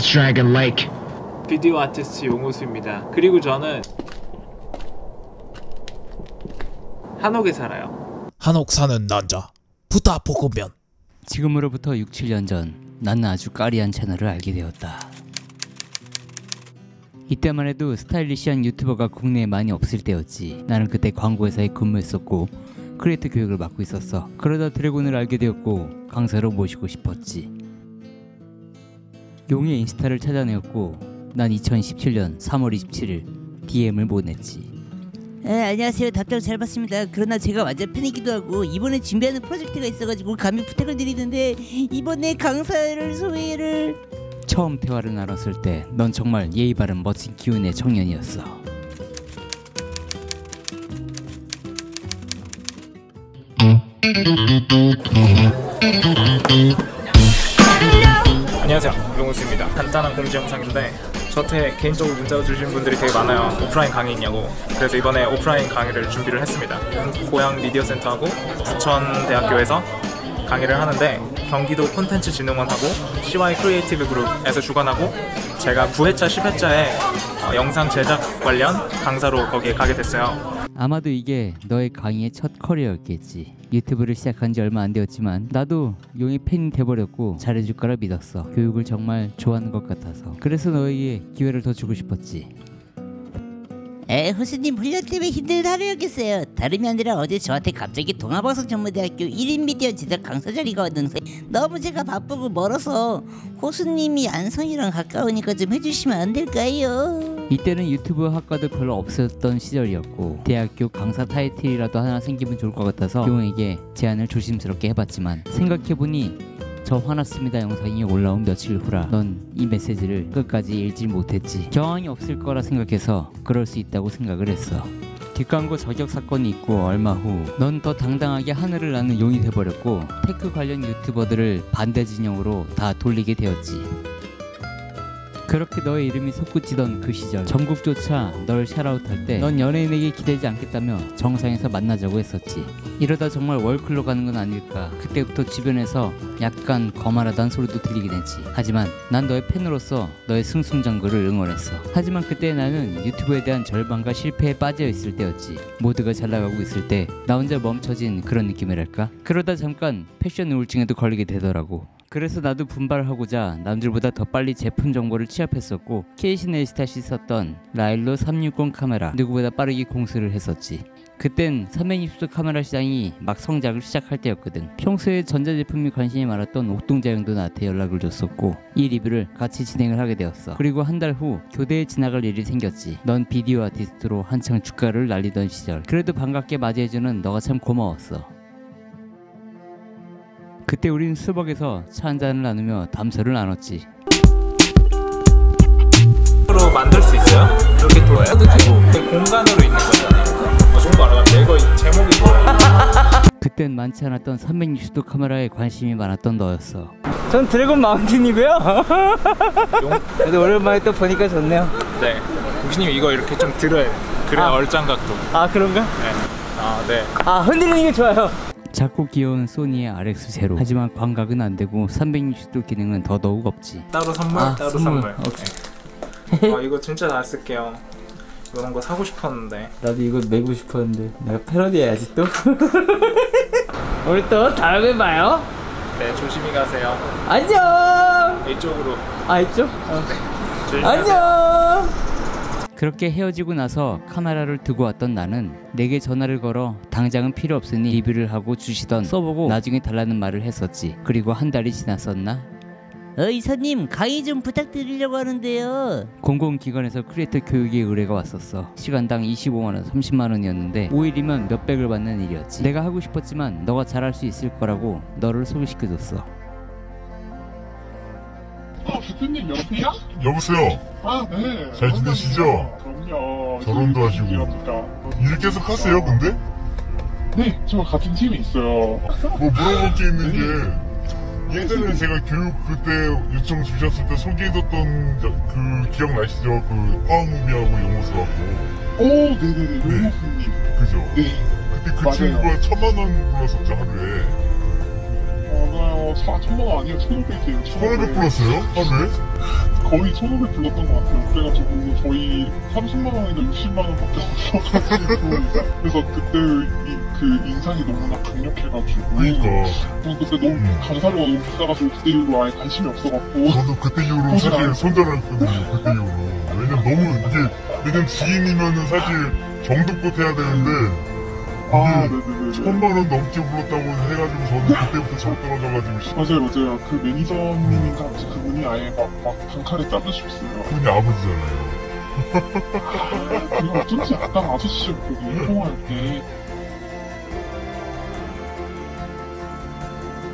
is Dragon Lake. 비디오 아티스트 용호수입니다. 그리고 저는 한옥에 살아요. 한옥 사는 남자 부타볶음면. 지금으로부터 6, 7년 전 나는 아주 까리한 채널을 알게 되었다. 이때만 해도 스타일리시한 유튜버가 국내에 많이 없을 때였지. 나는 그때 광고회사에 근무했었고 크리에이터 교육을 맡고 있었어. 그러다 드래곤을 알게 되었고 강사로 모시고 싶었지. 용의 인스타를 찾아내었고 난 2017년 3월 27일 DM을 보냈지. 안녕하세요. 답장 잘 받습니다. 그러나 제가 완전 팬이기도 하고 이번에 준비하는 프로젝트가 있어가지고 감히 부탁을 드리는데 이번에 강사를 소개를... 처음 대화를 나눴을 때 넌 정말 예의 바른 멋진 기운의 청년이었어. 안녕하세요, 용호수입니다. 간단한 공지 영상인데 저한테 개인적으로 문자 주신 분들이 되게 많아요. 오프라인 강의 있냐고. 그래서 이번에 오프라인 강의를 준비를 했습니다. 고양 미디어센터하고 부천대학교에서 강의를 하는데 경기도 콘텐츠진흥원하고 CY 크리에이티브 그룹에서 주관하고 제가 9회차 10회차에 영상 제작 관련 강사로 거기에 가게 됐어요. 아마도 이게 너의 강의의 첫 커리어였겠지. 유튜브를 시작한 지 얼마 안 되었지만 나도 용의 팬이 돼버렸고 잘해줄 거라 믿었어. 교육을 정말 좋아하는 것 같아서. 그래서 너에게 기회를 더 주고 싶었지. 호수님 훈련 때문에 힘든 하루였겠어요. 다름이 아니라 어제 저한테 갑자기 동아방송 전문대학교 1인 미디어 제작 강사 자리가 왔는데 너무 제가 바쁘고 멀어서 호수님이 안성이랑 가까우니까 좀 해주시면 안 될까요? 이때는 유튜브 학과도 별로 없었던 시절이었고 대학교 강사 타이틀이라도 하나 생기면 좋을 것 같아서 용에게 제안을 조심스럽게 해봤지만 생각해보니 저 화났습니다 영상이 올라온 며칠 후라 넌 이 메시지를 끝까지 읽지 못했지. 경황이 없을 거라 생각해서 그럴 수 있다고 생각을 했어. 뒷광고 저격 사건이 있고 얼마 후 넌 더 당당하게 하늘을 나는 용이 돼버렸고 테크 관련 유튜버들을 반대 진영으로 다 돌리게 되었지. 그렇게 너의 이름이 솟구치던 그 시절 전국조차 널 샤라웃할 때 넌 연예인에게 기대지 않겠다며 정상에서 만나자고 했었지. 이러다 정말 월클로 가는 건 아닐까. 그때부터 주변에서 약간 거만하다는 소리도 들리긴 했지. 하지만 난 너의 팬으로서 너의 승승장구를 응원했어. 하지만 그때 나는 유튜브에 대한 절반과 실패에 빠져 있을 때였지. 모두가 잘 나가고 있을 때 나 혼자 멈춰진 그런 느낌이랄까. 그러다 잠깐 패션 우울증에도 걸리게 되더라고. 그래서 나도 분발하고자 남들보다 더 빨리 제품 정보를 취합했었고 KC네이스탓이 썼던 라일로 360 카메라 누구보다 빠르게 공수를 했었지. 그땐 360도 카메라 시장이 막 성장을 시작할 때였거든. 평소에 전자제품이 관심이 많았던 옥동자 형도 나한테 연락을 줬었고 이 리뷰를 같이 진행을 하게 되었어. 그리고 한 달 후 교대에 지나갈 일이 생겼지. 넌 비디오 아티스트로 한창 주가를 날리던 시절 그래도 반갑게 맞이해주는 너가 참 고마웠어. 그때 우린 수벅에서 차 한잔을 나누며 담소를 나눴지. 으로 만들 수 있어요? 이렇게 돌아요? 되고 공간으로 있는 거잖아요. 좋은 거 알아봤는데 이거 제목이 뭐예요? 그땐 많지 않았던 360도 카메라에 관심이 많았던 너였어. 전 드래곤 마운틴이고요. 그래도 오랜만에 또 보니까 좋네요. 네, 교수님 이거 이렇게 좀 들어야 돼요. 그래야 얼짱각도. 아 그런가? 네. 아 네. 아 흔들리는 게 좋아요. 작고 귀여운 소니의 RX 제로. 하지만 광각은 안 되고 360도 기능은 더더욱 없지. 따로 선물? 따로 선물. 오케이. 이거 진짜 잘 쓸게요. 이런 거 사고 싶었는데. 나도 이거 메고 싶었는데 내가 패러디해야지 또. 우리 또 다음에 봐요. 네, 조심히 가세요. 안녕. 이쪽으로. 아 이쪽? 네. 안녕. 그렇게 헤어지고 나서 카메라를 두고 왔던 나는 내게 전화를 걸어 당장은 필요 없으니 리뷰를 하고 주시던 써보고 나중에 달라는 말을 했었지. 그리고 한 달이 지났었나? 이사님 강의 좀 부탁드리려고 하는데요. 공공기관에서 크리에이터 교육의 의뢰가 왔었어. 시간당 25만원 30만원이었는데 5일이면 몇백을 받는 일이었지. 내가 하고 싶었지만 너가 잘할 수 있을 거라고 너를 소개시켜줬어. 교수님 여보세요? 여보세요? 아 네. 잘 지내시죠? 그럼요. 결혼도 하시고. 일 계속 하세요 근데? 네, 저 같은 팀에 있어요. 뭐 물어볼 게 있는 게 예전에 제가 교육 그때 요청 주셨을 때 소개해줬던 그 기억나시죠? 그 화학무비하고 용호수하고. 오 네네네 용호수님. 그죠? 네. 그때 그 맞아요. 친구가 1000만원 불렀었죠 하루에. 맞아요. 4,000원 아니에요. 1,500이에요. 1,500 불렀어요? 하루에? 거의 1,500 불렀던 것 같아요. 그래가지고 저희 30만 원이나 60만 원밖에 없어가지고 그래서 그때 그 인상이 너무나 강력해가지고 그러니까 그때 너무 감사료가 너무 비싸가지고 그때 이후로 아예 관심이 없어갖고 저도 그때 이후로 사실 손절했거든요. 그때 이후로. 왜냐면 너무 이게 내년 지인이면은 사실 정도껏 해야 되는데 네네네. 1,000만 원 넘게 불렀다고 해가지고 저는 그때부터 정 떨어져가지고 맞아요. 그 매니저님인가 그분이 아예 막 단칼에 자르셨어요. 그분이 아버지잖아요. 그리고 어쩐지 아까 아저씨였거든요. 행동할 때.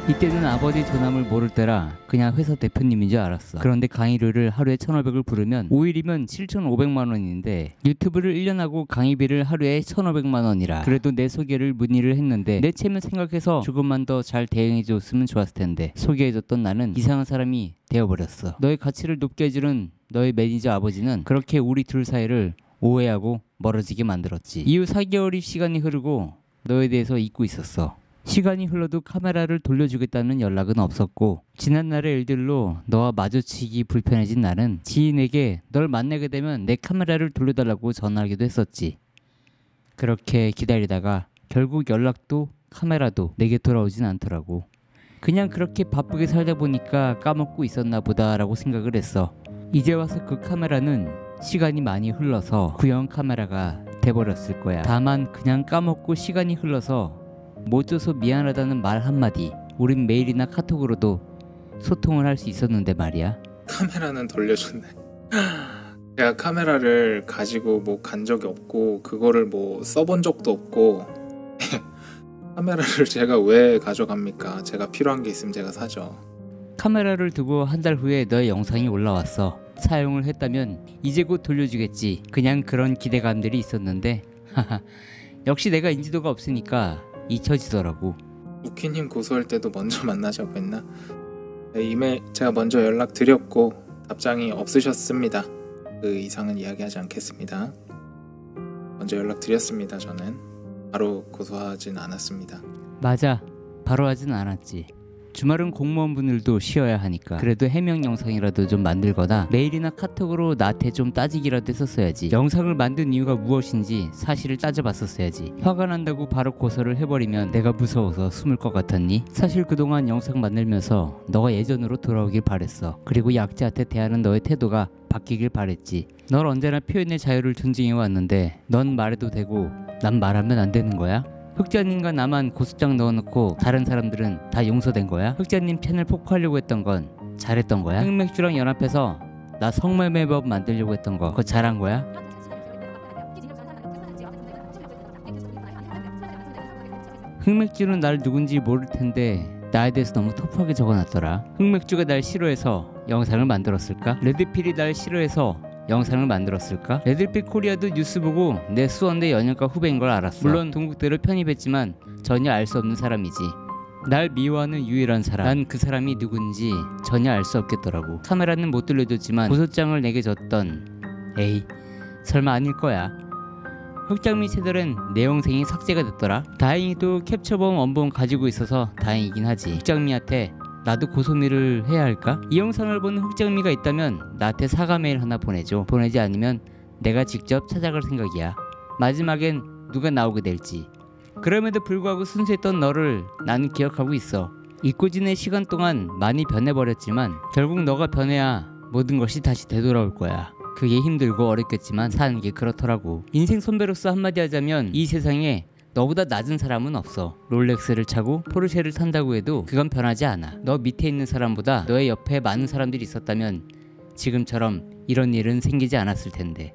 이때는 아버지 전함을 모를 때라 그냥 회사 대표님인 줄 알았어. 그런데 강의료를 하루에 1,500을 부르면 5일이면 7,500만 원인데 유튜브를 1년 하고 강의비를 하루에 1,500만 원이라. 그래도 내 소개를 문의를 했는데 내 체면 생각해서 조금만 더 잘 대응해줬으면 좋았을 텐데 소개해줬던 나는 이상한 사람이 되어버렸어. 너의 가치를 높게 해주는 너의 매니저 아버지는 그렇게 우리 둘 사이를 오해하고 멀어지게 만들었지. 이후 4개월이 시간이 흐르고 너에 대해서 잊고 있었어. 시간이 흘러도 카메라를 돌려주겠다는 연락은 없었고 지난날의 일들로 너와 마주치기 불편해진 나는 지인에게 널 만나게 되면 내 카메라를 돌려달라고 전화하기도 했었지. 그렇게 기다리다가 결국 연락도 카메라도 내게 돌아오진 않더라고. 그냥 그렇게 바쁘게 살다 보니까 까먹고 있었나 보다라고 생각을 했어. 이제 와서 그 카메라는 시간이 많이 흘러서 구형 카메라가 돼버렸을 거야. 다만 그냥 까먹고 시간이 흘러서 못 줘서 미안하다는 말 한마디 우린 메일이나 카톡으로도 소통을 할 수 있었는데 말이야. 카메라는 돌려줬네. 제가 카메라를 가지고 뭐 간 적이 없고 그거를 뭐 써본 적도 없고 카메라를 제가 왜 가져갑니까? 제가 필요한 게 있으면 제가 사죠. 카메라를 두고 한 달 후에 너의 영상이 올라왔어. 사용을 했다면 이제 곧 돌려주겠지. 그냥 그런 기대감들이 있었는데 역시 내가 인지도가 없으니까 잊혀지더라고. 우키님 고소할 때도 먼저 만나자고 했나? 이메일 제가 먼저 연락드렸고 답장이 없으셨습니다. 그 이상은 이야기하지 않겠습니다. 먼저 연락드렸습니다. 저는 바로 고소하진 않았습니다. 맞아, 바로 하진 않았지. 주말은 공무원분들도 쉬어야 하니까 그래도 해명 영상이라도 좀 만들거나 메일이나 카톡으로 나한테 좀 따지기라도 했었어야지. 영상을 만든 이유가 무엇인지 사실을 따져봤었어야지. 화가 난다고 바로 고소를 해버리면 내가 무서워서 숨을 것 같았니? 사실 그동안 영상 만들면서 너가 예전으로 돌아오길 바랬어. 그리고 약자한테 대하는 너의 태도가 바뀌길 바랬지. 널 언제나 표현의 자유를 존중해왔는데 넌 말해도 되고 난 말하면 안 되는 거야? 흑자님과 나만 고소장 넣어놓고 다른 사람들은 다 용서된 거야? 흑자님 채널 폭파하려고 했던 건 잘했던 거야? 흑맥주랑 연합해서 나 성매매법 만들려고 했던 거 그거 잘한 거야? 흑맥주는 날 누군지 모를 텐데 나에 대해서 너무 터프하게 적어놨더라. 흑맥주가 날 싫어해서 영상을 만들었을까? 레드필이 날 싫어해서 영상을 만들었을까? 레드필 코리아도 뉴스 보고 내 수원대 연영과 후배인 걸 알았어. 물론 동국대를 편입했지만 전혀 알 수 없는 사람이지. 날 미워하는 유일한 사람. 난 그 사람이 누군지 전혀 알 수 없겠더라고. 카메라는 못 돌려줬지만 고소장을 내게 줬던 에이 설마 아닐 거야. 흑장미 채널엔 내 영상이 삭제가 됐더라. 다행히도 캡처본 원본 가지고 있어서 다행이긴 하지. 흑장미한테 나도 고소미를 해야 할까? 이 영상을 보는 흑장미가 있다면 나한테 사과 메일 하나 보내줘. 보내지 않으면 내가 직접 찾아갈 생각이야. 마지막엔 누가 나오게 될지. 그럼에도 불구하고 순수했던 너를 나는 기억하고 있어. 잊고 지낸 시간 동안 많이 변해버렸지만 결국 너가 변해야 모든 것이 다시 되돌아올 거야. 그게 힘들고 어렵겠지만 사는 게 그렇더라고. 인생 선배로서 한마디 하자면 이 세상에 너보다 낮은 사람은 없어. 롤렉스를 차고 포르쉐를 탄다고 해도 그건 변하지 않아. 너 밑에 있는 사람보다 너의 옆에 많은 사람들이 있었다면 지금처럼 이런 일은 생기지 않았을 텐데.